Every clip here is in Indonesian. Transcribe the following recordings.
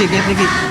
Vicky.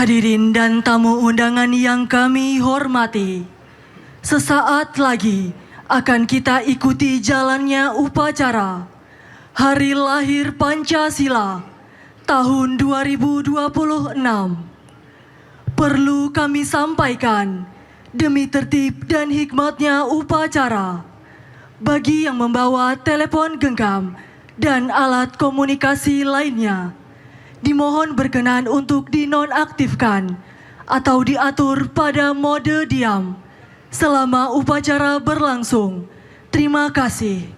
Hadirin dan tamu undangan yang kami hormati, sesaat lagi akan kita ikuti jalannya upacara Hari Lahir Pancasila tahun 2026. Perlu kami sampaikan demi tertib dan hikmatnya upacara, bagi yang membawa telepon genggam dan alat komunikasi lainnya, dimohon berkenan untuk dinonaktifkan atau diatur pada mode diam selama upacara berlangsung. Terima kasih.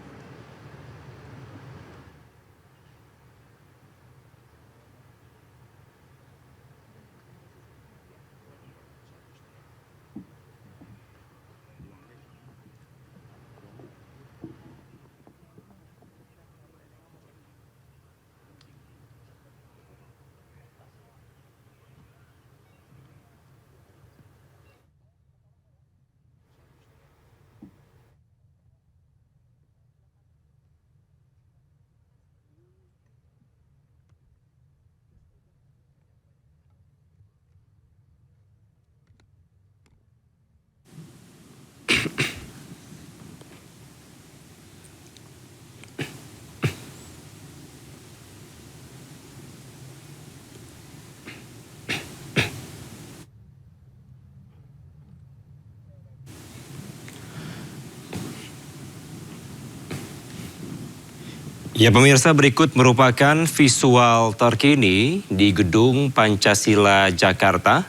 Ya pemirsa, berikut merupakan visual terkini di Gedung Pancasila Jakarta,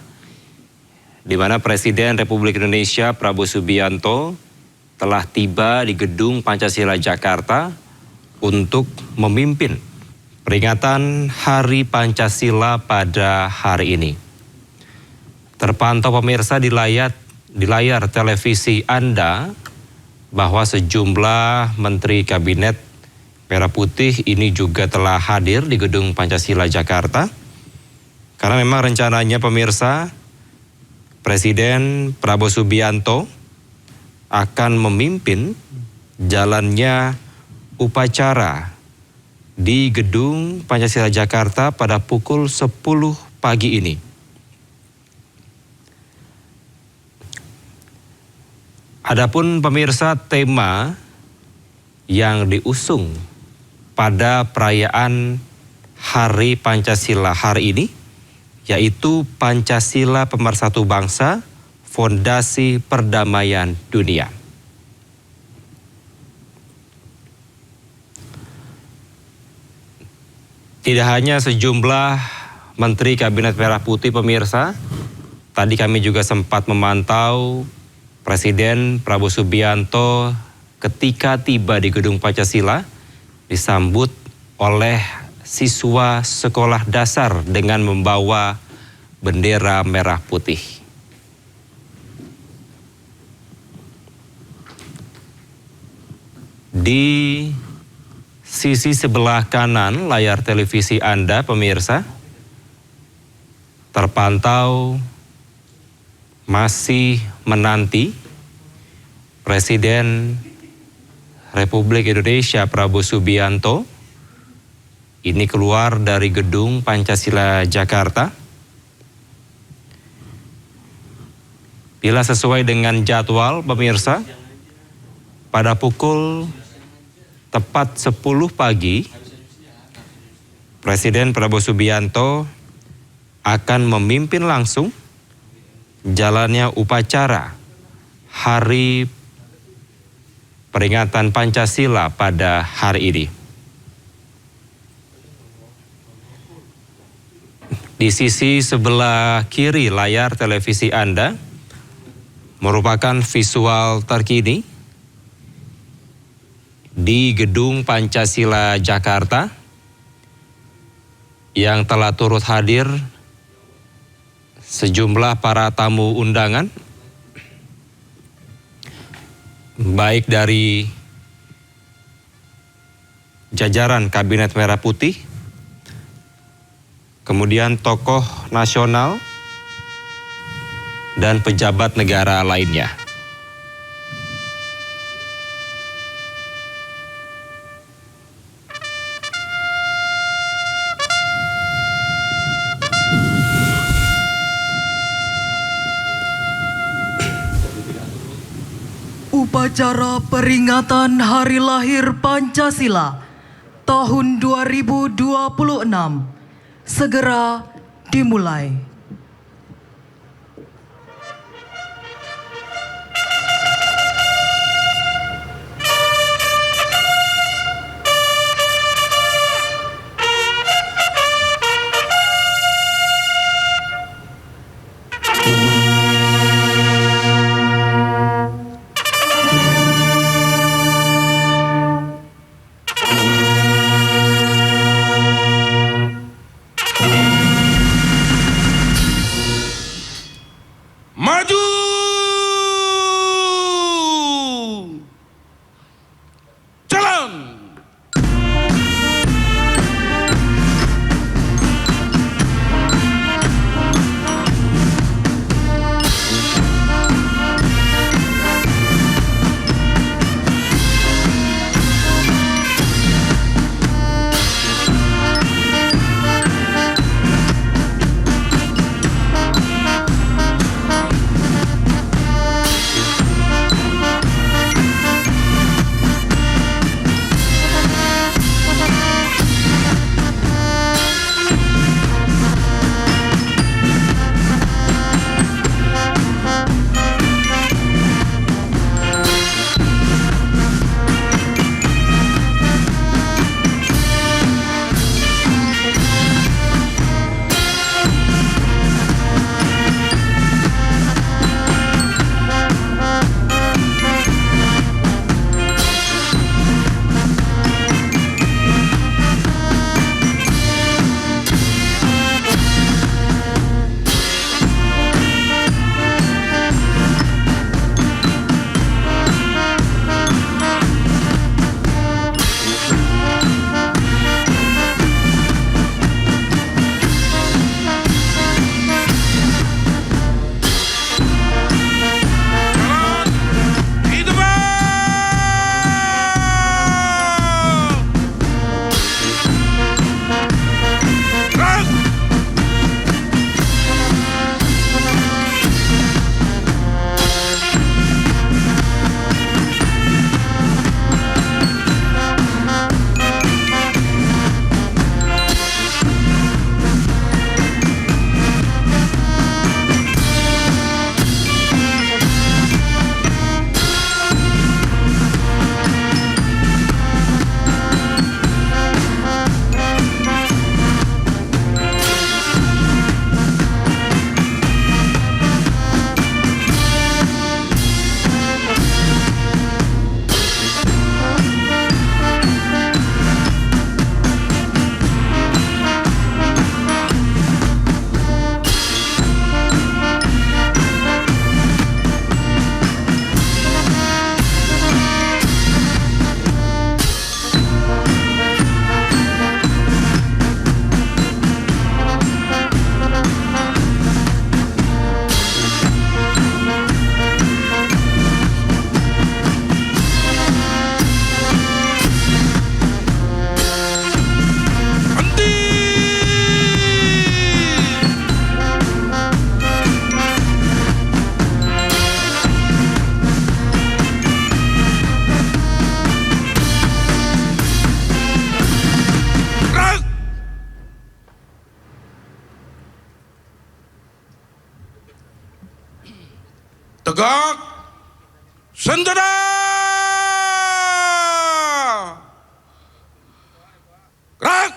di mana Presiden Republik Indonesia Prabowo Subianto telah tiba di Gedung Pancasila Jakarta untuk memimpin peringatan Hari Pancasila pada hari ini. Terpantau pemirsa di layar televisi Anda bahwa sejumlah Menteri Kabinet Merah Putih ini juga telah hadir di Gedung Pancasila Jakarta. Karena memang rencananya pemirsa, Presiden Prabowo Subianto akan memimpin jalannya upacara di Gedung Pancasila Jakarta pada pukul 10 pagi ini. Adapun pemirsa, tema yang diusung pada perayaan Hari Pancasila hari ini yaitu Pancasila Pemersatu Bangsa, Fondasi Perdamaian Dunia. Tidak hanya sejumlah Menteri Kabinet Merah Putih pemirsa, Tadi kami juga sempat memantau Presiden Prabowo Subianto ketika tiba di Gedung Pancasila disambut oleh siswa sekolah dasar dengan membawa bendera merah putih. Di sisi sebelah kanan layar televisi Anda, pemirsa, terpantau masih menanti Presiden Republik Indonesia Prabowo Subianto ini keluar dari Gedung Pancasila Jakarta. Bila sesuai dengan jadwal, pemirsa, pada pukul tepat 10 pagi, Presiden Prabowo Subianto akan memimpin langsung jalannya upacara Hari Peringatan Pancasila pada hari ini. Di sisi sebelah kiri layar televisi Anda merupakan visual terkini di Gedung Pancasila Jakarta yang telah turut hadir sejumlah para tamu undangan, baik dari jajaran Kabinet Merah Putih, kemudian tokoh nasional, dan pejabat negara lainnya. Upacara peringatan Hari Lahir Pancasila tahun 2026 segera dimulai. Tegak. Senjata. Gerak.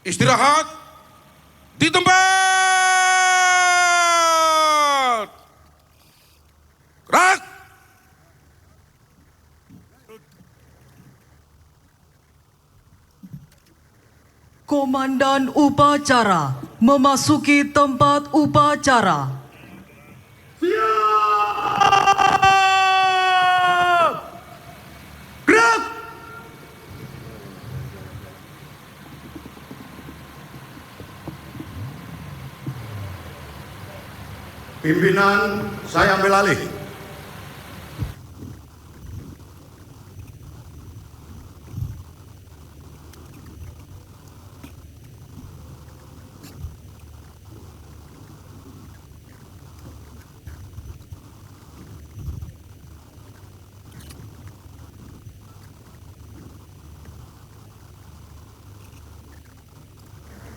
Istirahat di tempat. Gerak. Komandan upacara memasuki tempat upacara. Gerak. Pimpinan, saya ambil alih.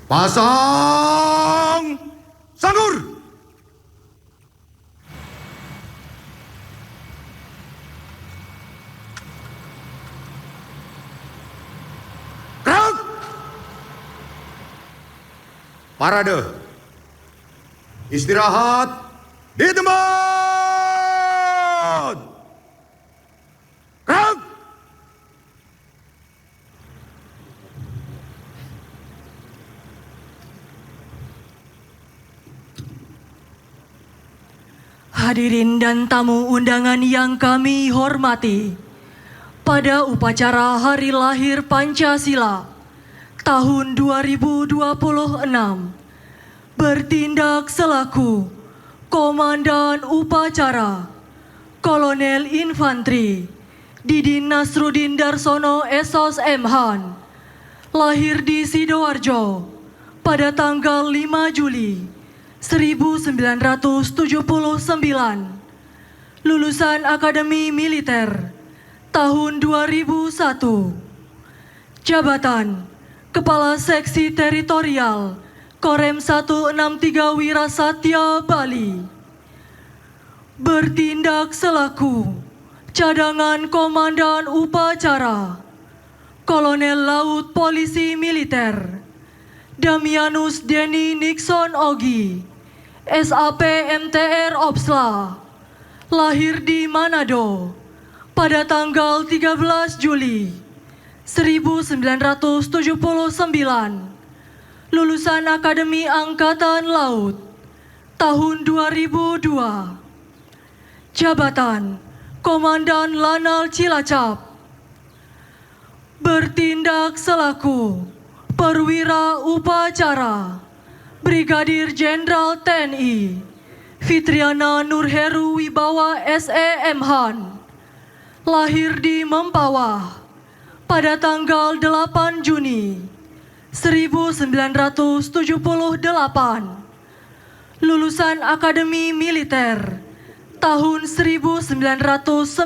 Pasang sanggur. Gerak. Parade. Istirahat di tempat. Gerak. Hadirin dan tamu undangan yang kami hormati, pada upacara Hari Lahir Pancasila tahun 2026, bertindak selaku Komandan Upacara Kolonel Infantri Didin Nasruddin Darsono Esos M. Han, lahir di Sidoarjo pada tanggal 5 Juli 1979, lulusan Akademi Militer tahun 2001, jabatan Kepala Seksi Teritorial Korem 163 Wirasatya Bali, bertindak selaku cadangan Komandan Upacara Kolonel Laut Polisi Militer Damianus Denny Nixon Ogi, SAP MTR Opsla, lahir di Manado pada tanggal 13 Juli 1979, lulusan Akademi Angkatan Laut tahun 2002, jabatan Komandan Lanal Cilacap, bertindak selaku Perwira Upacara Brigadir Jenderal TNI Fitriana Nurheru Wibawa SEM Han, lahir di Mempawah pada tanggal 8 Juni 1978, lulusan Akademi Militer tahun 1999,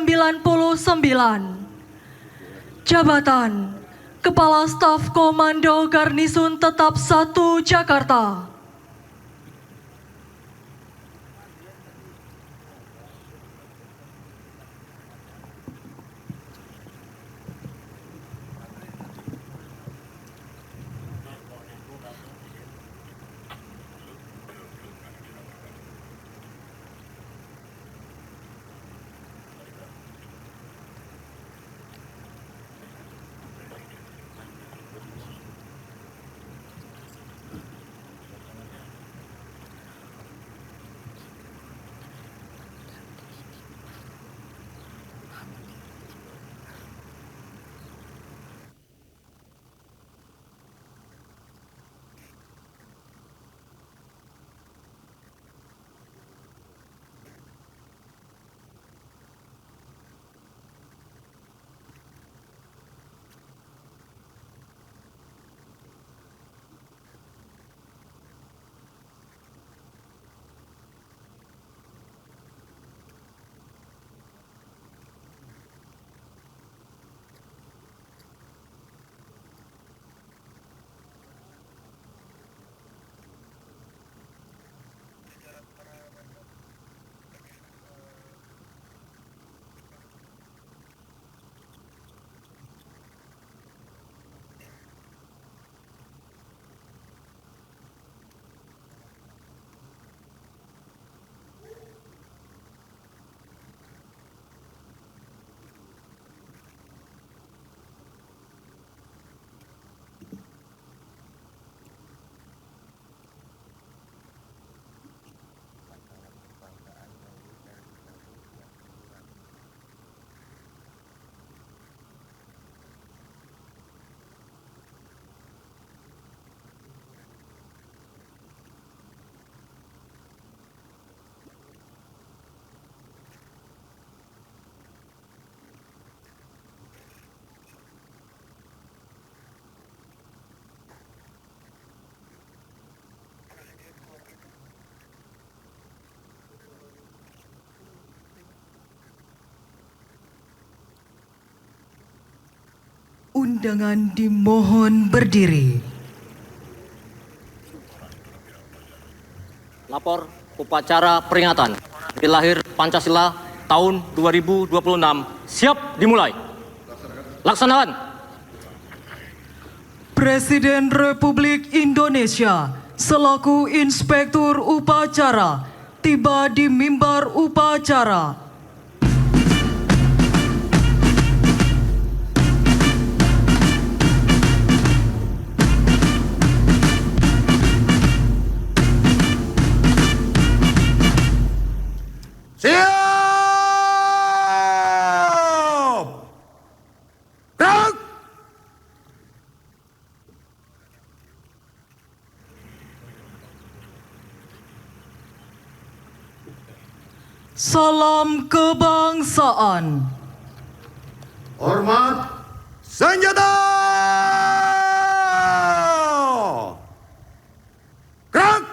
jabatan Kepala Staf Komando Garnisun Tetap 1 Jakarta. Undangan dimohon berdiri. Lapor upacara peringatan Hari Lahir Pancasila tahun 2026 siap dimulai. Laksanakan. Presiden Republik Indonesia selaku Inspektur Upacara tiba di mimbar upacara. Siap! Gerak! Salam kebangsaan. Hormat senjata! Gerak!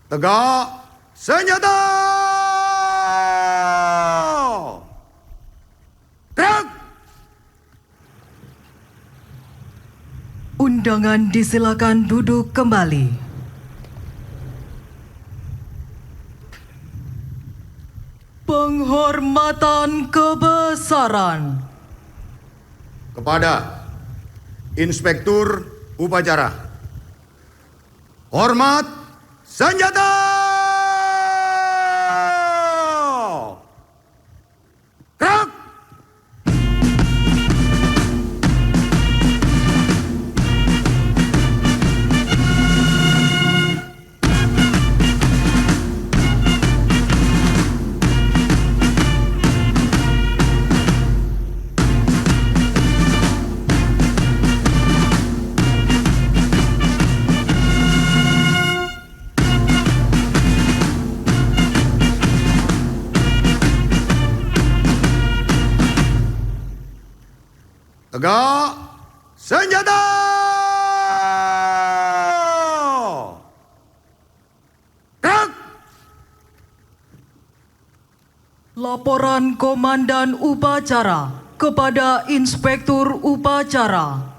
Tegak senjata! Gerak! Undangan disilakan duduk kembali. Penghormatan kebesaran Kepada Inspektur Upacara. Hormat senjata! Gerak! Tegak senjata! Gerak! Laporan Komandan Upacara kepada Inspektur Upacara.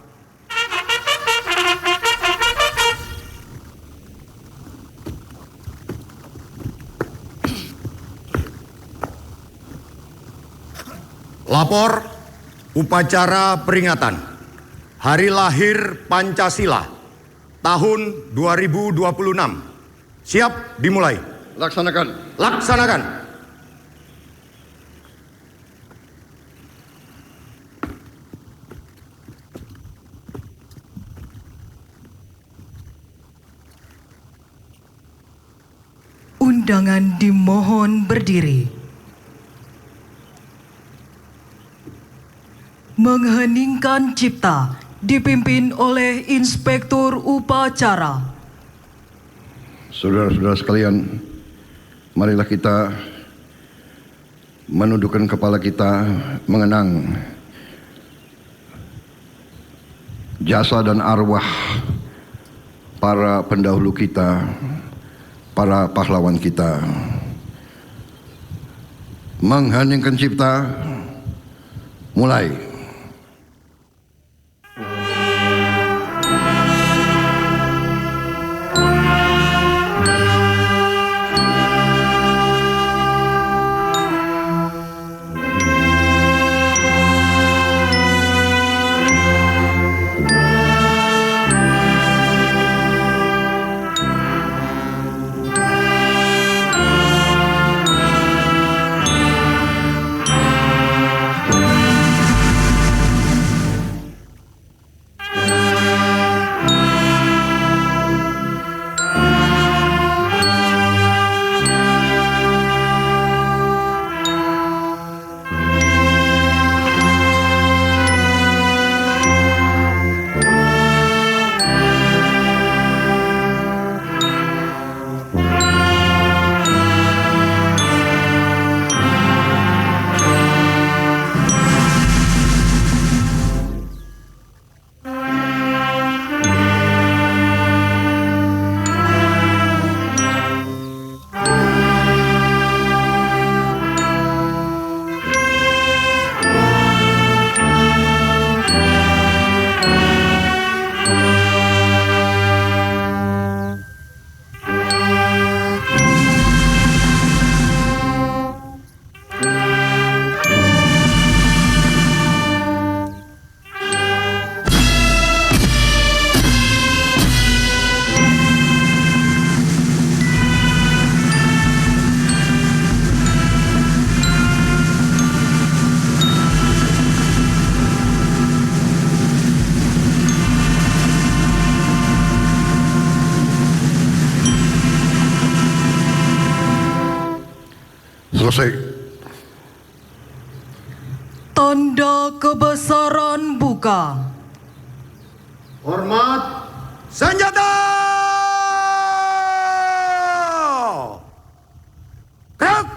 Lapor upacara peringatan Hari Lahir Pancasila tahun 2026. Siap dimulai. Laksanakan. Laksanakan. Undangan dimohon berdiri. Mengheningkan cipta dipimpin oleh Inspektur Upacara. Saudara-saudara sekalian, marilah kita menundukkan kepala kita mengenang jasa dan arwah para pendahulu kita, para pahlawan kita. Mengheningkan cipta, mulai. Selesai. Tanda kebesaran buka. Hormat senjata! Gerak!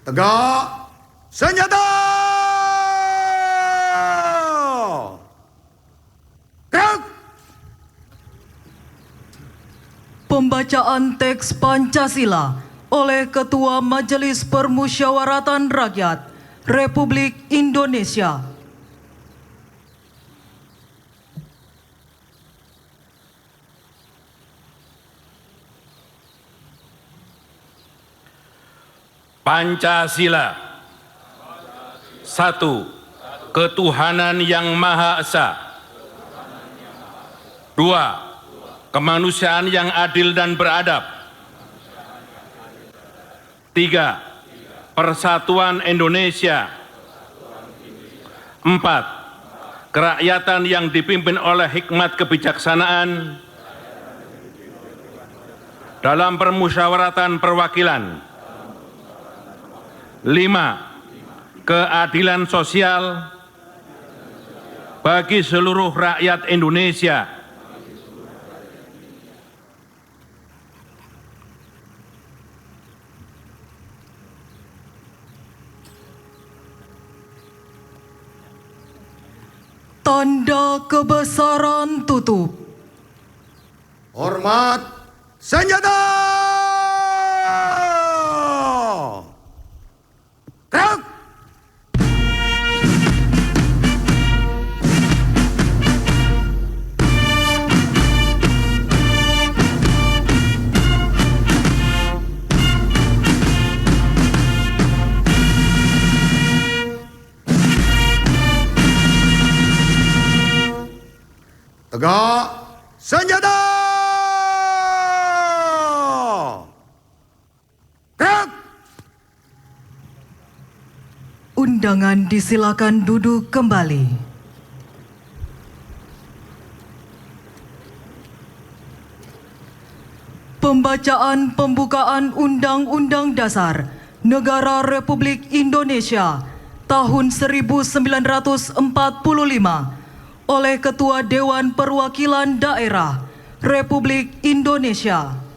Tegak senjata! Gerak! Pembacaan teks Pancasila oleh Ketua Majelis Permusyawaratan Rakyat Republik Indonesia. Pancasila. 1. Ketuhanan yang Maha Esa. 2. Kemanusiaan yang adil dan beradab. 3. Persatuan Indonesia. 4. Kerakyatan yang dipimpin oleh hikmat kebijaksanaan dalam permusyawaratan perwakilan. 5. Keadilan sosial bagi seluruh rakyat Indonesia. Tanda kebesaran tutup. Hormat senjata! Gerak! Tegak senjata! Gerak! Undangan disilakan duduk kembali. Pembacaan pembukaan Undang-Undang Dasar Negara Republik Indonesia tahun 1945 oleh Ketua Dewan Perwakilan Daerah Republik Indonesia.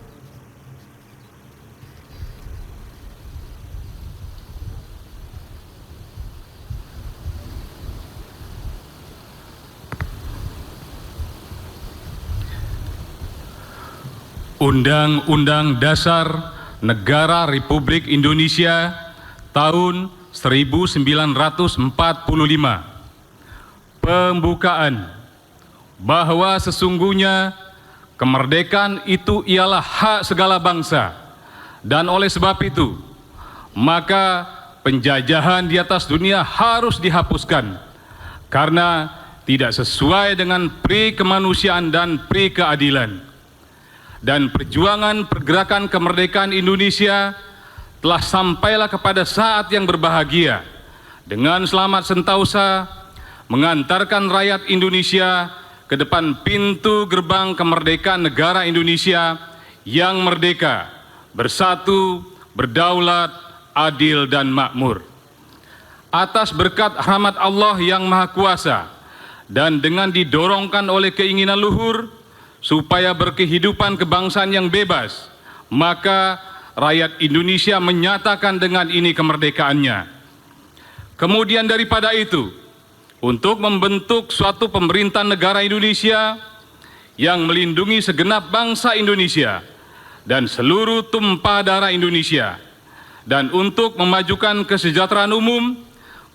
Undang-Undang Dasar Negara Republik Indonesia tahun 1945. Pembukaan bahwa sesungguhnya kemerdekaan itu ialah hak segala bangsa, dan oleh sebab itu maka penjajahan di atas dunia harus dihapuskan karena tidak sesuai dengan pri kemanusiaan dan pri keadilan. Dan perjuangan pergerakan kemerdekaan Indonesia telah sampailah kepada saat yang berbahagia dengan selamat sentausa mengantarkan rakyat Indonesia ke depan pintu gerbang kemerdekaan negara Indonesia yang merdeka, bersatu, berdaulat, adil dan makmur. Atas berkat rahmat Allah yang Maha Kuasa dan dengan didorongkan oleh keinginan luhur supaya berkehidupan kebangsaan yang bebas, maka rakyat Indonesia menyatakan dengan ini kemerdekaannya. Kemudian daripada itu, untuk membentuk suatu pemerintahan negara Indonesia yang melindungi segenap bangsa Indonesia dan seluruh tumpah darah Indonesia, dan untuk memajukan kesejahteraan umum,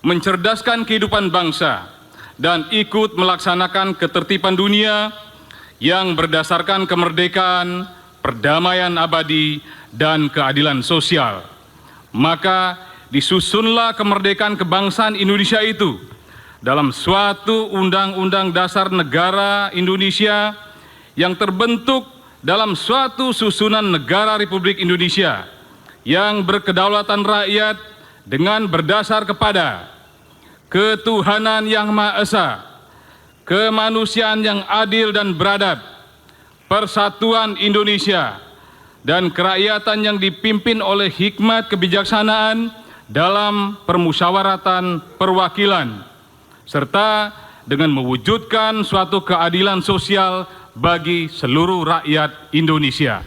mencerdaskan kehidupan bangsa, dan ikut melaksanakan ketertiban dunia yang berdasarkan kemerdekaan, perdamaian abadi, dan keadilan sosial. Maka disusunlah kemerdekaan kebangsaan Indonesia itu dalam suatu Undang-Undang Dasar Negara Indonesia yang terbentuk dalam suatu susunan negara Republik Indonesia yang berkedaulatan rakyat dengan berdasar kepada ketuhanan yang Maha Esa, kemanusiaan yang adil dan beradab, persatuan Indonesia, dan kerakyatan yang dipimpin oleh hikmat kebijaksanaan dalam permusyawaratan perwakilan, serta dengan mewujudkan suatu keadilan sosial bagi seluruh rakyat Indonesia.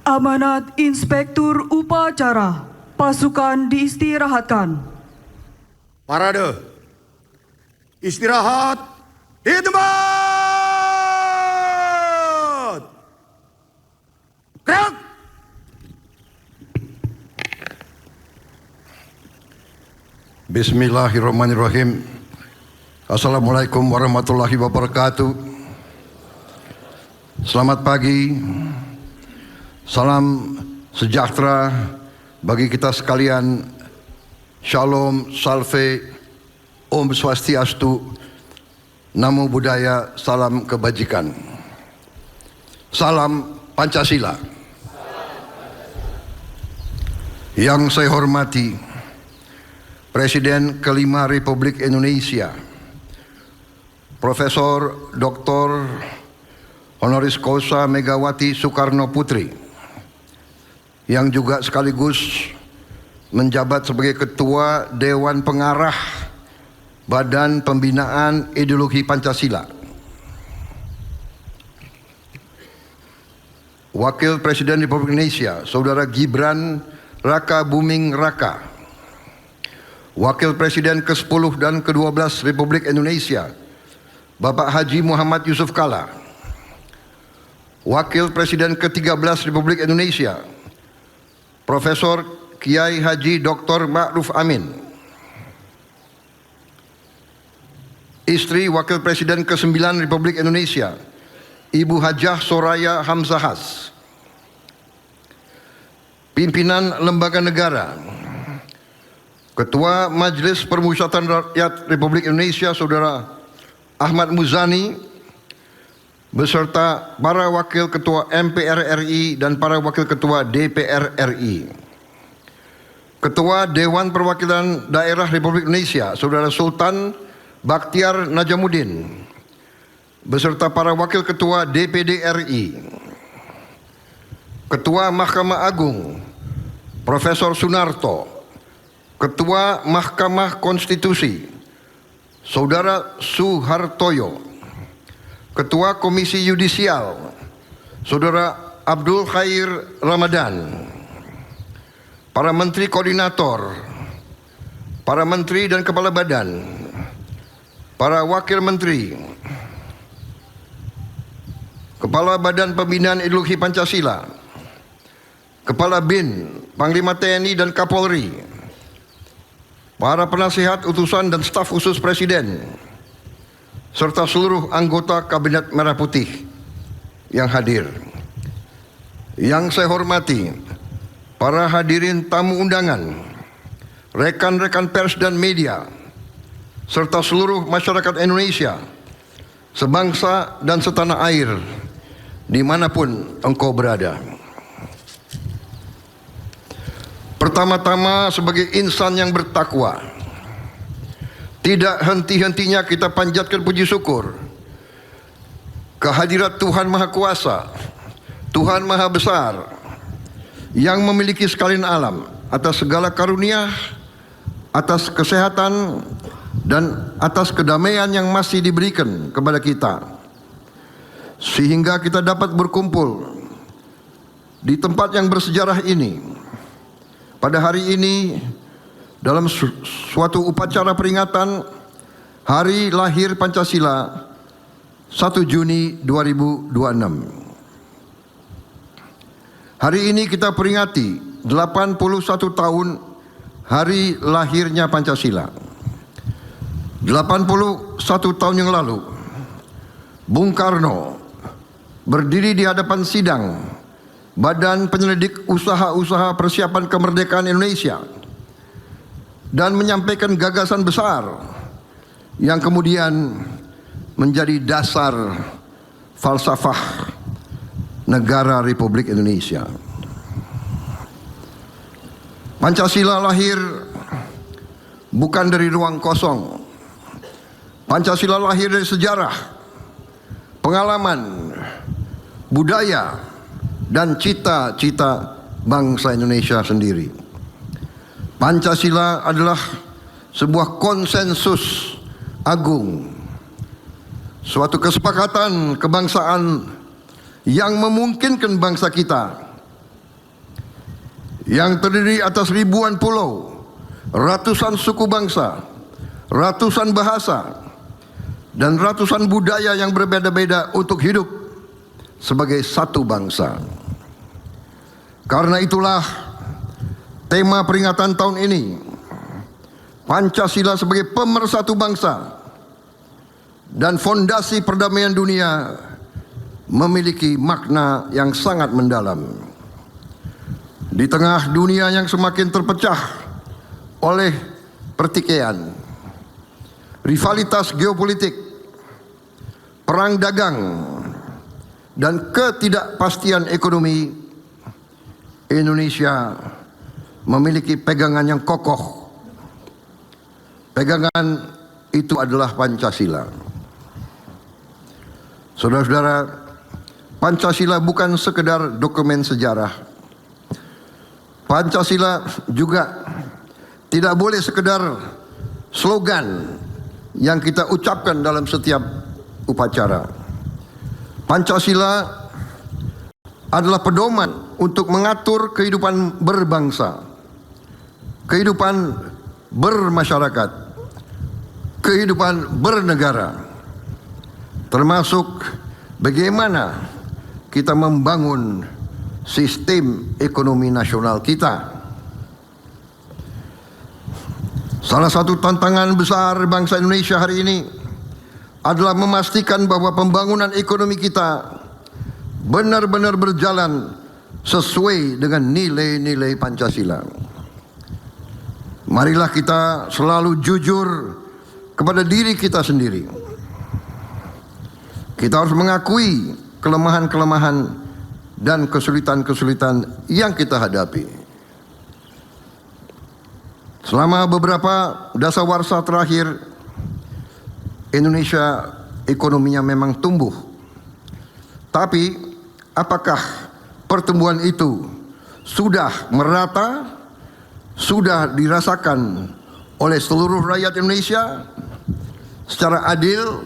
Amanat Inspektur Upacara Pasukan diistirahatkan. Parade. Istirahat di tempat. Gerak. Bismillahirrahmanirrahim. Assalamualaikum warahmatullahi wabarakatuh. Selamat pagi. Salam sejahtera bagi kita sekalian. Shalom, salve, Om Swastiastu, Namo Buddhaya, salam kebajikan. Salam Pancasila. Yang saya hormati Presiden kelima Republik Indonesia, Profesor Dr. Honoris Causa Megawati Soekarno Putri, yang juga sekaligus menjabat sebagai Ketua Dewan Pengarah Badan Pembinaan Ideologi Pancasila. Wakil Presiden Republik Indonesia, Saudara Gibran Raka Buming Raka. Wakil Presiden ke-10 dan ke-12 Republik Indonesia, Bapak Haji Muhammad Yusuf Kalla. Wakil Presiden ke-13 Republik Indonesia, Profesor Kiai Haji Dr. Ma'ruf Amin. Istri Wakil Presiden ke-9 Republik Indonesia, Ibu Hajah Soraya Hamzahas. Pimpinan Lembaga Negara, Ketua Majelis Permusyawaratan Rakyat Republik Indonesia, Saudara Ahmad Muzani, beserta para Wakil Ketua MPR RI dan para Wakil Ketua DPR RI. Ketua Dewan Perwakilan Daerah Republik Indonesia, Saudara Sultan Bakhtiar Najamuddin, beserta para Wakil Ketua DPD RI, Ketua Mahkamah Agung, Profesor Sunarto, Ketua Mahkamah Konstitusi, Saudara Suhartoyo, Ketua Komisi Yudisial, Saudara Abdul Khair Ramadan, para Menteri Koordinator, para Menteri dan Kepala Badan, para Wakil Menteri, Kepala Badan Pembinaan Ideologi Pancasila, Kepala BIN, Panglima TNI dan Kapolri, para penasihat utusan dan staf khusus Presiden, serta seluruh anggota Kabinet Merah Putih yang hadir. Yang saya hormati para hadirin tamu undangan, rekan-rekan pers dan media, serta seluruh masyarakat Indonesia, sebangsa dan setanah air, dimanapun engkau berada. Pertama-tama sebagai insan yang bertakwa, tidak henti-hentinya kita panjatkan puji syukur kehadirat Tuhan Maha Kuasa, Tuhan Maha Besar, yang memiliki sekalian alam, atas segala karunia, atas kesehatan, dan atas kedamaian yang masih diberikan kepada kita, sehingga kita dapat berkumpul di tempat yang bersejarah ini pada hari ini dalam suatu upacara peringatan Hari Lahir Pancasila 1 Juni 2026. Hari ini kita peringati 81 tahun hari lahirnya Pancasila. 81 tahun yang lalu, Bung Karno berdiri di hadapan sidang Badan Penyelidik Usaha-Usaha Persiapan Kemerdekaan Indonesia dan menyampaikan gagasan besar yang kemudian menjadi dasar falsafah negara Republik Indonesia. Pancasila lahir bukan dari ruang kosong. Pancasila lahir dari sejarah, pengalaman, budaya, dan cita-cita bangsa Indonesia sendiri. Pancasila adalah sebuah konsensus agung, suatu kesepakatan kebangsaan yang memungkinkan bangsa kita yang terdiri atas ribuan pulau, ratusan suku bangsa, ratusan bahasa, dan ratusan budaya yang berbeda-beda untuk hidup sebagai satu bangsa. Karena itulah tema peringatan tahun ini, Pancasila sebagai pemersatu bangsa dan fondasi perdamaian dunia, memiliki makna yang sangat mendalam. Di tengah dunia yang semakin terpecah oleh pertikaian, rivalitas geopolitik, perang dagang, dan ketidakpastian ekonomi, Indonesia memiliki pegangan yang kokoh. Pegangan itu adalah Pancasila. Saudara-saudara, Pancasila bukan sekedar dokumen sejarah. Pancasila juga tidak boleh sekedar slogan yang kita ucapkan dalam setiap upacara. Pancasila adalah pedoman untuk mengatur kehidupan berbangsa, kehidupan bermasyarakat, kehidupan bernegara, termasuk bagaimana kita membangun sistem ekonomi nasional kita. Salah satu tantangan besar bangsa Indonesia hari ini adalah memastikan bahwa pembangunan ekonomi kita benar-benar berjalan sesuai dengan nilai-nilai Pancasila. Marilah kita selalu jujur kepada diri kita sendiri. Kita harus mengakui kelemahan-kelemahan dan kesulitan-kesulitan yang kita hadapi. Selama beberapa dasawarsa terakhir, Indonesia ekonominya memang tumbuh. Tapi apakah pertumbuhan itu sudah merata, sudah dirasakan oleh seluruh rakyat Indonesia secara adil?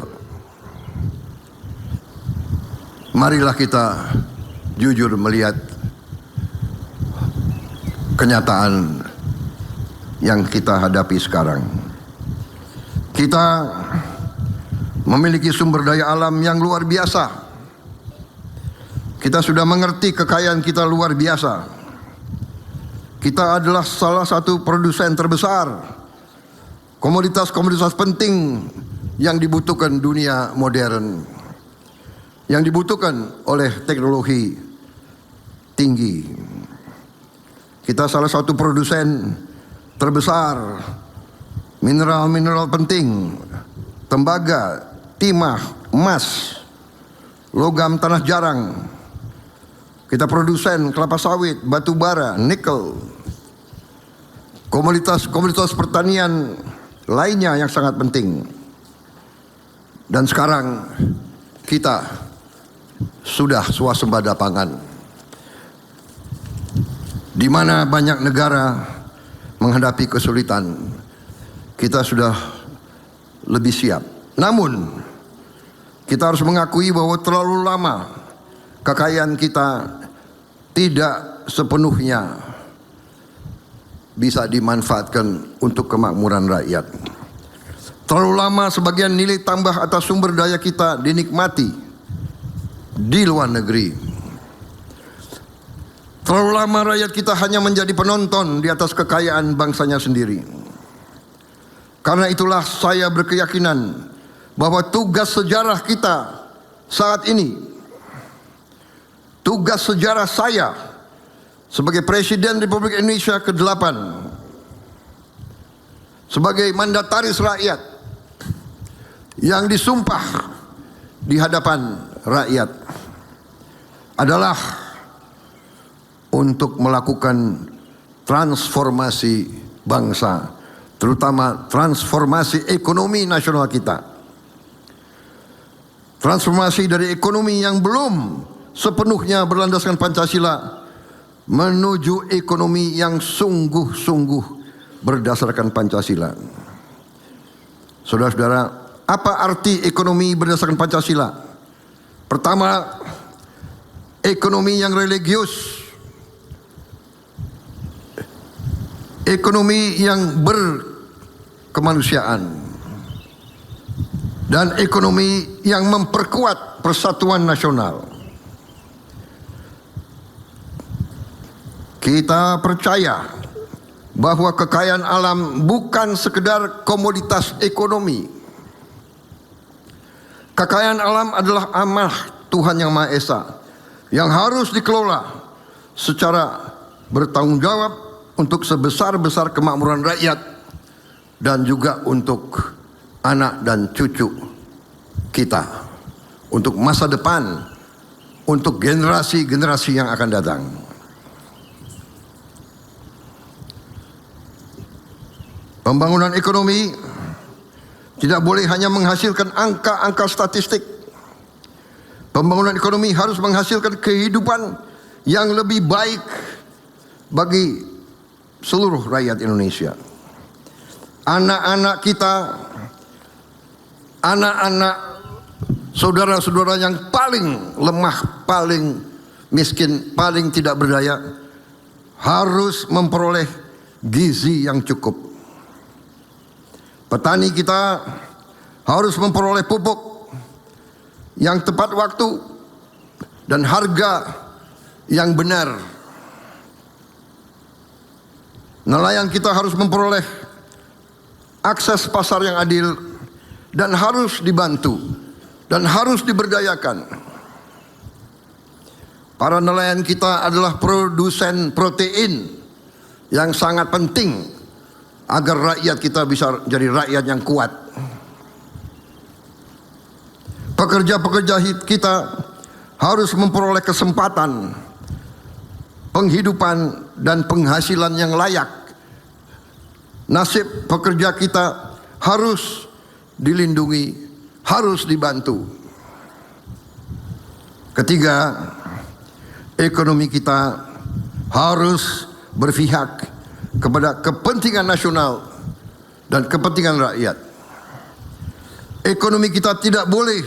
Marilah kita jujur melihat kenyataan yang kita hadapi sekarang. Kita memiliki sumber daya alam yang luar biasa. Kita sudah mengerti kekayaan kita luar biasa. Kita adalah salah satu produsen terbesar komoditas-komoditas penting yang dibutuhkan dunia modern, yang dibutuhkan oleh teknologi tinggi. Kita salah satu produsen terbesar mineral-mineral penting, tembaga, timah, emas, logam tanah jarang. Kita produsen kelapa sawit, batu bara, nikel, komoditas pertanian lainnya yang sangat penting. Dan sekarang kita sudah swasembada pangan, di mana banyak negara menghadapi kesulitan. Kita sudah lebih siap. Namun kita harus mengakui bahwa terlalu lama kekayaan kita tidak sepenuhnya bisa dimanfaatkan untuk kemakmuran rakyat. Terlalu lama sebagian nilai tambah atas sumber daya kita dinikmati di luar negeri. Terlalu lama rakyat kita hanya menjadi penonton di atas kekayaan bangsanya sendiri. Karena itulah saya berkeyakinan bahwa tugas sejarah kita saat ini, tugas sejarah saya sebagai Presiden Republik Indonesia ke-8, sebagai mandataris rakyat yang disumpah di hadapan rakyat, adalah untuk melakukan transformasi bangsa, terutama transformasi ekonomi nasional kita. Transformasi dari ekonomi yang belum sepenuhnya berlandaskan Pancasila menuju ekonomi yang sungguh-sungguh berdasarkan Pancasila. Saudara-saudara, apa arti ekonomi berdasarkan Pancasila? Pertama, ekonomi yang religius, ekonomi yang berkemanusiaan, dan ekonomi yang memperkuat persatuan nasional. Kita percaya bahwa kekayaan alam bukan sekedar komoditas ekonomi. Kekayaan alam adalah amanah Tuhan Yang Maha Esa yang harus dikelola secara bertanggung jawab untuk sebesar-besar kemakmuran rakyat dan juga untuk anak dan cucu kita, untuk masa depan, untuk generasi-generasi yang akan datang. Pembangunan ekonomi tidak boleh hanya menghasilkan angka-angka statistik. Pembangunan ekonomi harus menghasilkan kehidupan yang lebih baik bagi seluruh rakyat Indonesia. Anak-anak kita, anak-anak saudara-saudara yang paling lemah, paling miskin, paling tidak berdaya, harus memperoleh gizi yang cukup. Petani kita harus memperoleh pupuk yang tepat waktu dan harga yang benar. Nelayan kita harus memperoleh akses pasar yang adil dan harus dibantu dan harus diberdayakan. Para nelayan kita adalah produsen protein yang sangat penting agar rakyat kita bisa jadi rakyat yang kuat. Pekerja-pekerja kita harus memperoleh kesempatan penghidupan dan penghasilan yang layak nasib pekerja kita harus dilindungi, harus dibantu. Ketiga, ekonomi kita harus berpihak kepada kepentingan nasional dan kepentingan rakyat. Ekonomi kita tidak boleh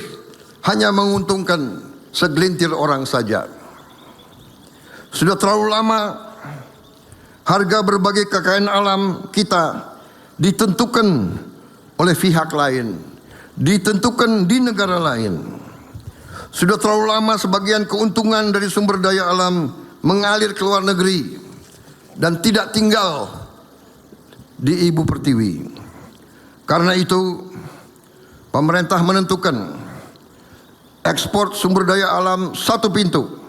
hanya menguntungkan segelintir orang saja. Sudah terlalu lama harga berbagai kekayaan alam kita ditentukan oleh pihak lain, ditentukan di negara lain. Sudah terlalu lama sebagian keuntungan dari sumber daya alam mengalir ke luar negeri dan tidak tinggal di ibu pertiwi. Karena itu, pemerintah menentukan ekspor sumber daya alam satu pintu.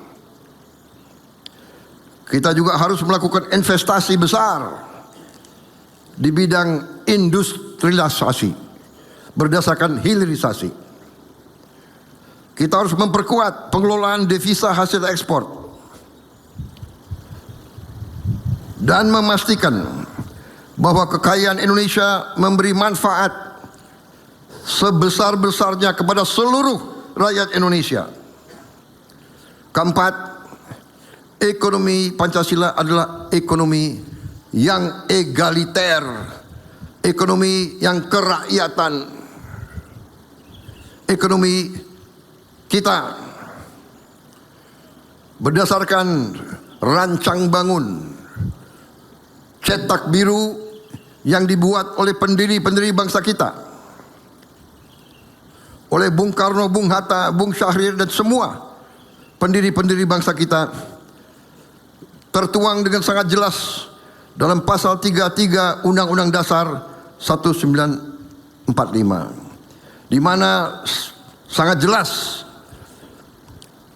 Kita juga harus melakukan investasi besar di bidang industrialisasi berdasarkan hilirisasi. Kita harus memperkuat pengelolaan devisa hasil ekspor dan memastikan bahwa kekayaan Indonesia memberi manfaat sebesar-besarnya kepada seluruh rakyat Indonesia. Keempat, ekonomi Pancasila adalah ekonomi yang egaliter, ekonomi yang kerakyatan, ekonomi kita berdasarkan rancang bangun cetak biru yang dibuat oleh pendiri-pendiri bangsa kita, oleh Bung Karno, Bung Hatta, Bung Syahrir dan semua pendiri-pendiri bangsa kita, tertuang dengan sangat jelas dalam pasal 33 Undang-Undang Dasar 1945, di mana sangat jelas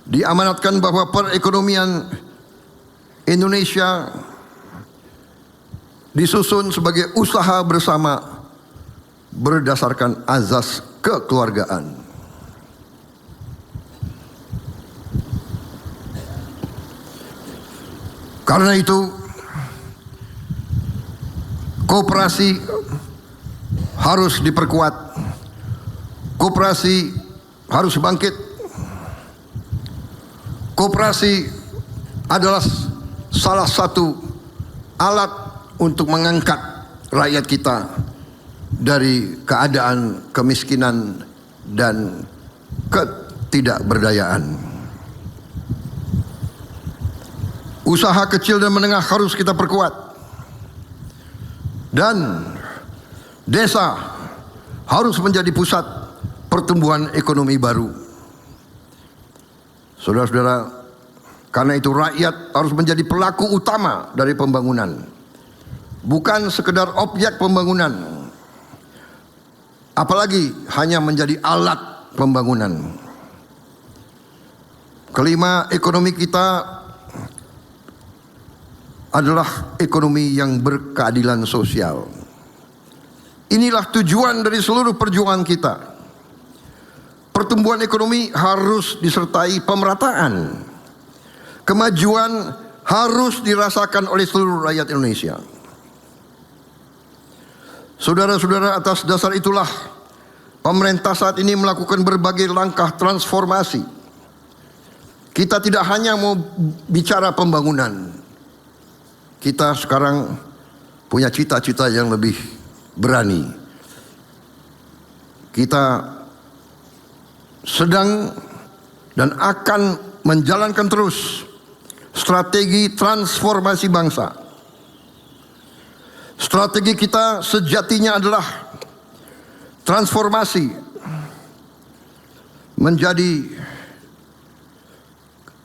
diamanatkan bahwa perekonomian Indonesia disusun sebagai usaha bersama berdasarkan azas kekeluargaan. Karena itu, koperasi harus diperkuat, koperasi harus bangkit. Koperasi adalah salah satu alat untuk mengangkat rakyat kita dari keadaan kemiskinan dan ketidakberdayaan. Usaha kecil dan menengah harus kita perkuat. Dan desa harus menjadi pusat pertumbuhan ekonomi baru. Saudara-saudara, karena itu rakyat harus menjadi pelaku utama dari pembangunan, bukan sekedar objek pembangunan, apalagi hanya menjadi alat pembangunan. Kelima, ekonomi kita adalah ekonomi yang berkeadilan sosial. Inilah tujuan dari seluruh perjuangan kita. Pertumbuhan ekonomi harus disertai pemerataan. Kemajuan harus dirasakan oleh seluruh rakyat Indonesia. Saudara-saudara, atas dasar itulah pemerintah saat ini melakukan berbagai langkah transformasi. Kita tidak hanya mau bicara pembangunan. Kita sekarang punya cita-cita yang lebih berani. Kita sedang dan akan menjalankan terus strategi transformasi bangsa. Strategi kita sejatinya adalah transformasi menjadi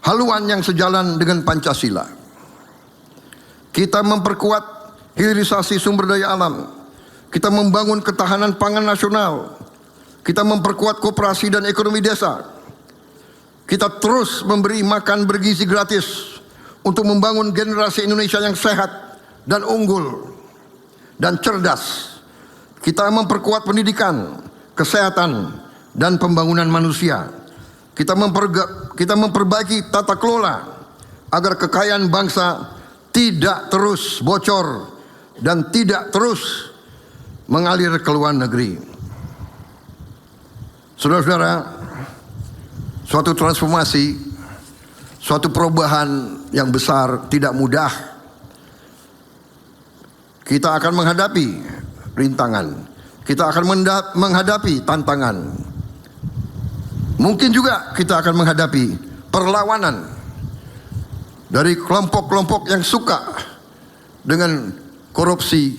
haluan yang sejalan dengan Pancasila. Kita memperkuat hilirisasi sumber daya alam. Kita membangun ketahanan pangan nasional. Kita memperkuat koperasi dan ekonomi desa. Kita terus memberi makan bergizi gratis untuk membangun generasi Indonesia yang sehat dan unggul dan cerdas. Kita memperkuat pendidikan, kesehatan, dan pembangunan manusia. Kita memperbaiki tata kelola agar kekayaan bangsa tidak terus bocor, dan tidak terus mengalir ke luar negeri. Saudara-saudara, suatu transformasi, suatu perubahan yang besar tidak mudah. Kita akan menghadapi rintangan, kita akan menghadapi tantangan. Mungkin juga kita akan menghadapi perlawanan dari kelompok-kelompok yang suka dengan korupsi,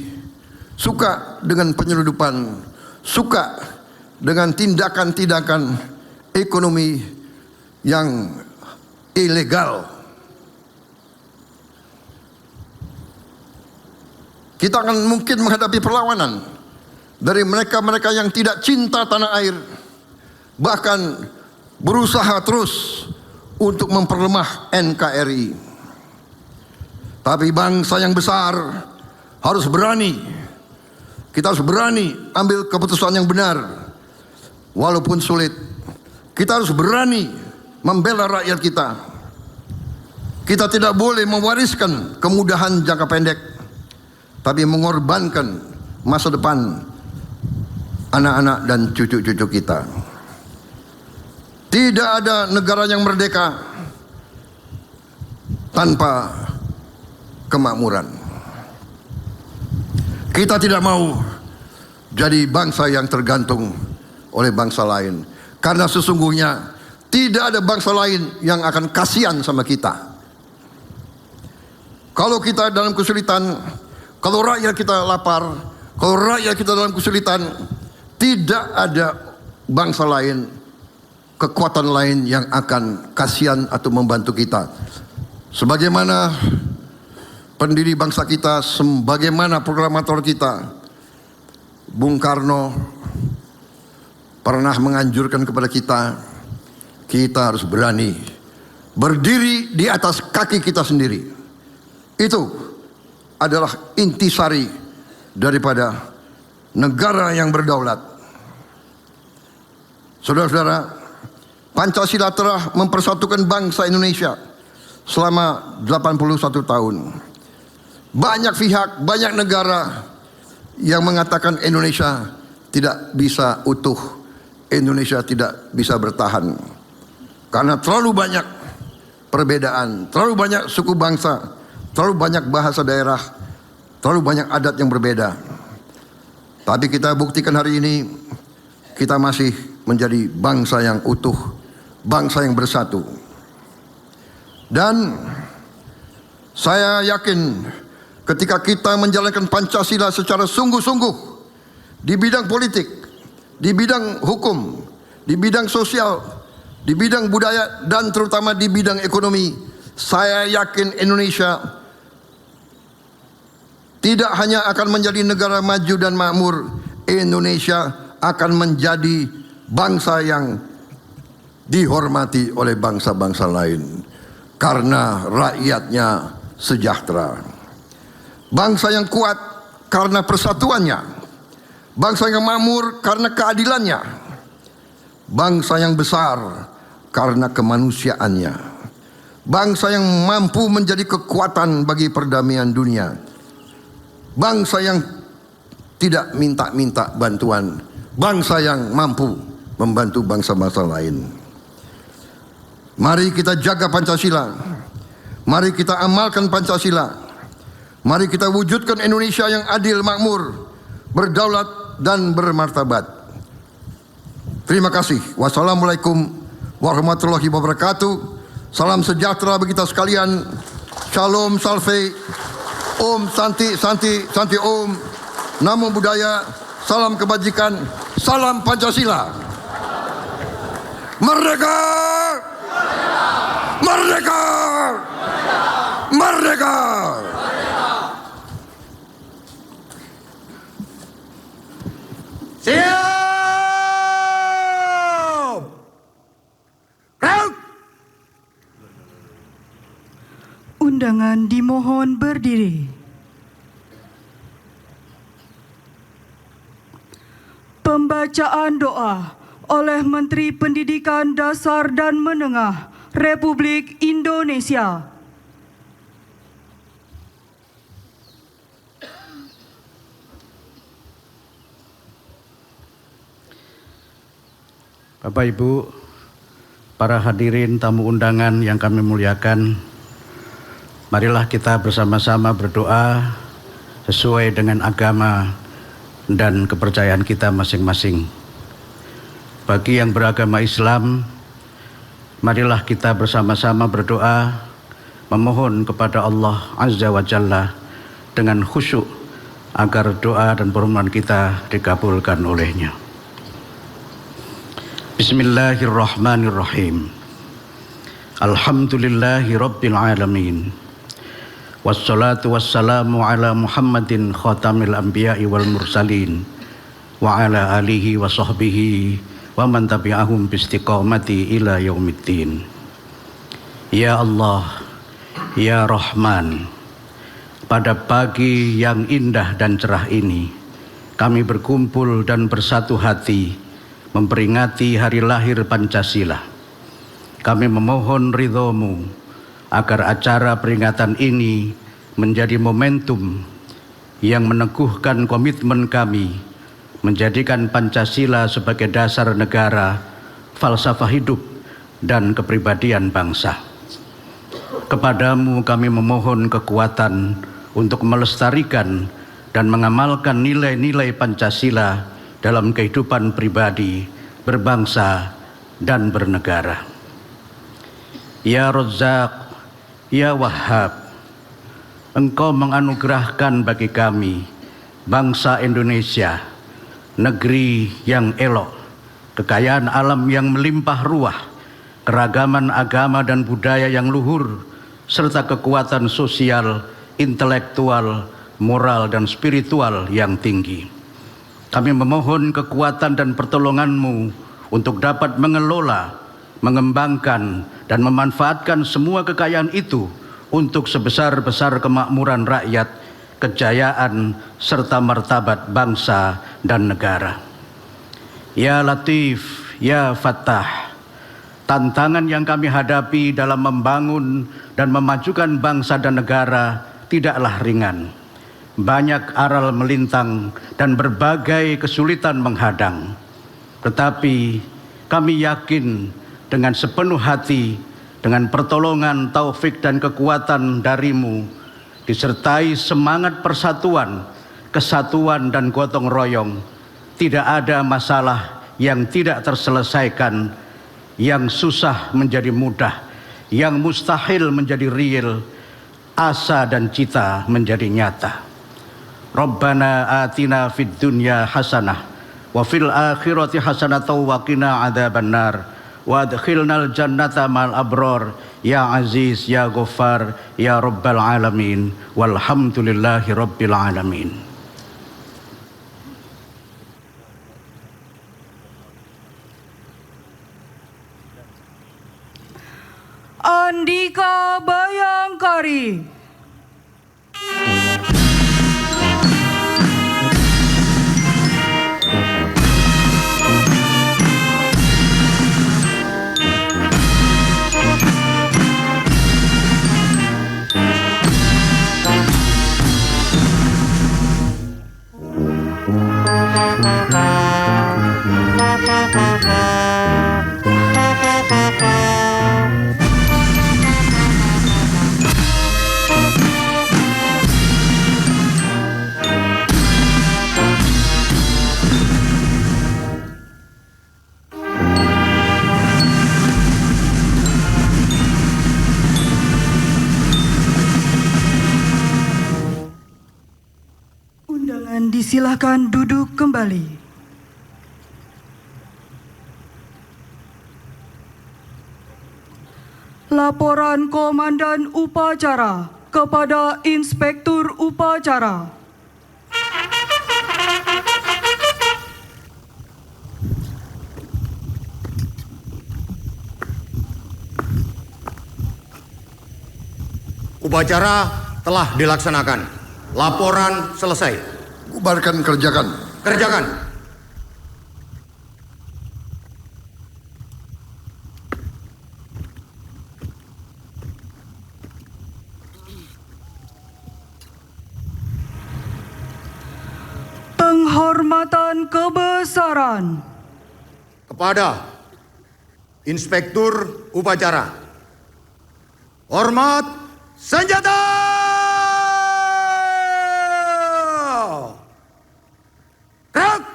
suka dengan penyeludupan, suka dengan tindakan-tindakan ekonomi yang ilegal. Kita akan mungkin menghadapi perlawanan dari mereka-mereka yang tidak cinta tanah air, bahkan berusaha terus untuk memperlemah NKRI. Tapi bangsa yang besar harus berani. Kita harus berani ambil keputusan yang benar, walaupun sulit. Kita harus berani membela rakyat kita. Kita tidak boleh mewariskan kemudahan jangka pendek, tapi mengorbankan masa depan anak-anak dan cucu-cucu kita. Tidak ada negara yang merdeka tanpa kemakmuran. Kita tidak mau jadi bangsa yang tergantung oleh bangsa lain, karena sesungguhnya tidak ada bangsa lain yang akan kasihan sama kita. Kalau kita dalam kesulitan, kalau rakyat kita lapar, kalau rakyat kita dalam kesulitan, tidak ada bangsa lain, kekuatan lain yang akan kasihan atau membantu kita. Sebagaimana pendiri bangsa kita, sebagaimana proklamator kita, Bung Karno pernah menganjurkan kepada kita, kita harus berani berdiri di atas kaki kita sendiri. Itu adalah intisari daripada negara yang berdaulat. Saudara-saudara, Pancasila telah mempersatukan bangsa Indonesia selama 81 tahun. Banyak pihak, banyak negara yang mengatakan Indonesia tidak bisa utuh, Indonesia tidak bisa bertahan, karena terlalu banyak perbedaan, terlalu banyak suku bangsa, terlalu banyak bahasa daerah, terlalu banyak adat yang berbeda. Tapi kita buktikan hari ini, kita masih menjadi bangsa yang utuh, bangsa yang bersatu. Dan saya yakin ketika kita menjalankan Pancasila secara sungguh-sungguh di bidang politik, di bidang hukum, di bidang sosial, di bidang budaya, dan terutama di bidang ekonomi, saya yakin Indonesia tidak hanya akan menjadi negara maju dan makmur, Indonesia akan menjadi bangsa yang dihormati oleh bangsa-bangsa lain karena rakyatnya sejahtera. Bangsa yang kuat karena persatuannya, bangsa yang makmur karena keadilannya, bangsa yang besar karena kemanusiaannya, bangsa yang mampu menjadi kekuatan bagi perdamaian dunia, bangsa yang tidak minta-minta bantuan, bangsa yang mampu membantu bangsa-bangsa lain. Mari kita jaga Pancasila, mari kita amalkan Pancasila, mari kita wujudkan Indonesia yang adil, makmur, berdaulat dan bermartabat. Terima kasih. Wassalamualaikum warahmatullahi wabarakatuh. Salam sejahtera bagi kita sekalian. Shalom, salve, Om, Santi, Santi, Santi Om. Namo Buddhaya, salam kebajikan, salam Pancasila. Merdeka! Merdeka! Merdeka! Siap! Round! Undangan dimohon berdiri. Pembacaan doa oleh Menteri Pendidikan Dasar dan Menengah Republik Indonesia. Bapak Ibu, para hadirin tamu undangan yang kami muliakan, marilah kita bersama-sama berdoa sesuai dengan agama dan kepercayaan kita masing-masing. Bagi yang beragama Islam, marilah kita bersama-sama berdoa memohon kepada Allah Azza wa Jalla dengan khusyuk agar doa dan permohonan kita dikabulkan olehnya. Bismillahirrahmanirrahim. Alhamdulillahi Rabbil Alamin. Wassalatu wassalamu ala Muhammadin khatamil anbiya'i wal mursalin wa ala alihi wa sahbihi wa man tabi'ahum bistiqamati ila yaumiddin. Ya Allah, Ya Rahman, pada pagi yang indah dan cerah ini kami berkumpul dan bersatu hati memperingati hari lahir Pancasila. Kami memohon ridho-Mu agar acara peringatan ini menjadi momentum yang meneguhkan komitmen kami menjadikan Pancasila sebagai dasar negara, falsafah hidup, dan kepribadian bangsa. Kepadamu kami memohon kekuatan untuk melestarikan dan mengamalkan nilai-nilai Pancasila dalam kehidupan pribadi, berbangsa, dan bernegara. Ya Razzaq, Ya Wahhab, Engkau menganugerahkan bagi kami, bangsa Indonesia, negeri yang elok, kekayaan alam yang melimpah ruah, keragaman agama dan budaya yang luhur, serta kekuatan sosial, intelektual, moral, dan spiritual yang tinggi. Kami memohon kekuatan dan pertolongan-Mu untuk dapat mengelola, mengembangkan, dan memanfaatkan semua kekayaan itu untuk sebesar-besar kemakmuran rakyat, kejayaan, serta martabat bangsa dan negara. Ya Latif, Ya Fattah, tantangan yang kami hadapi dalam membangun dan memajukan bangsa dan negara tidaklah ringan. Banyak aral melintang dan berbagai kesulitan menghadang. Tetapi kami yakin dengan sepenuh hati, dengan pertolongan, taufik dan kekuatan dari-Mu, disertai semangat persatuan, kesatuan dan gotong royong, tidak ada masalah yang tidak terselesaikan, yang susah menjadi mudah, yang mustahil menjadi real, asa dan cita menjadi nyata. Rabbana atina fid dunya hasanah wa fil akhirati hasanatan wa qina adzabannar wa adkhilnal jannata ma'al abrar ya aziz ya ghaffar ya rabbal alamin walhamdulillahi rabbil alamin. Andika Bayangkari. Undangan disilahkan duduk kembali. Laporan Komandan Upacara kepada Inspektur Upacara. Upacara telah dilaksanakan. Laporan selesai. Bubarkan, kerjakan. Kerjakan. Penghormatan kebesaran Kepada Inspektur Upacara. Hormat senjata! Gerak!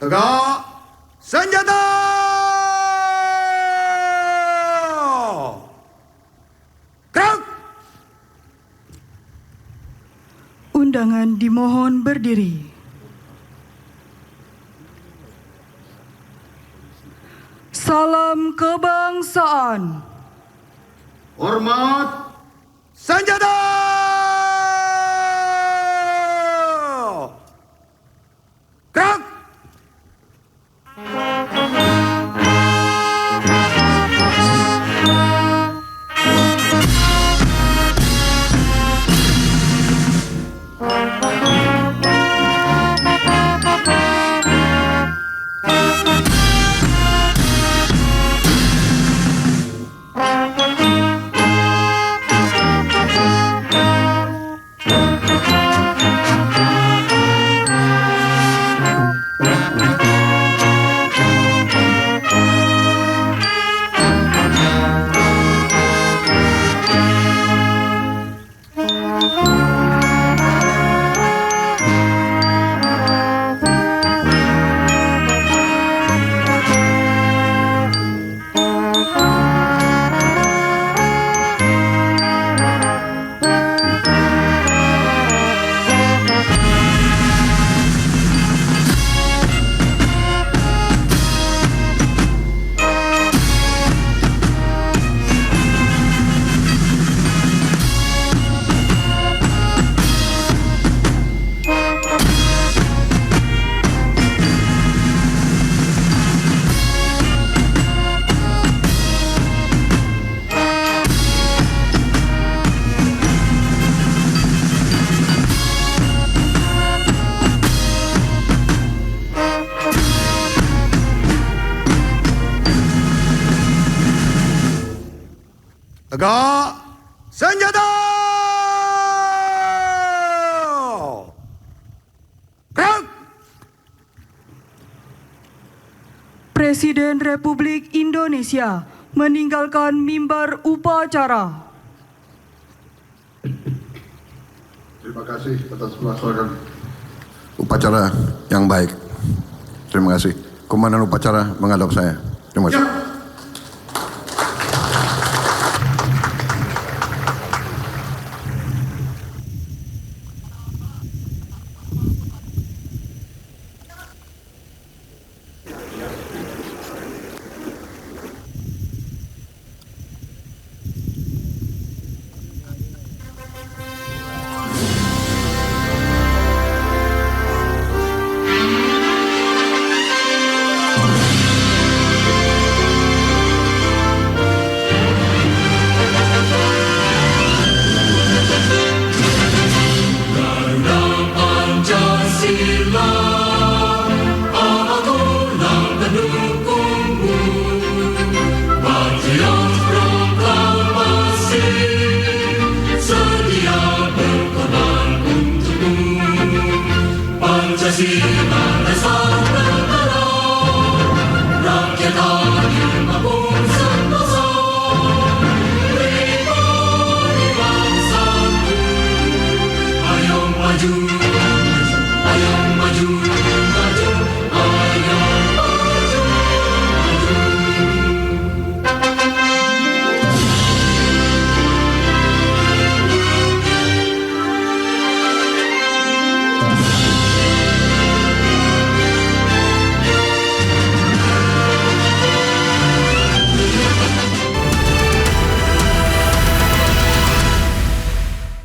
Tegak senjata! Gerak! Undangan dimohon berdiri. Salam kebangsaan. Hormat senjata! Gerak! Tegak senjata! Gerak! Presiden Republik Indonesia meninggalkan mimbar upacara. Terima kasih atas pelaksanaan upacara yang baik. Terima kasih. Komandan upacara menghadap saya. Terima kasih. Pancasila.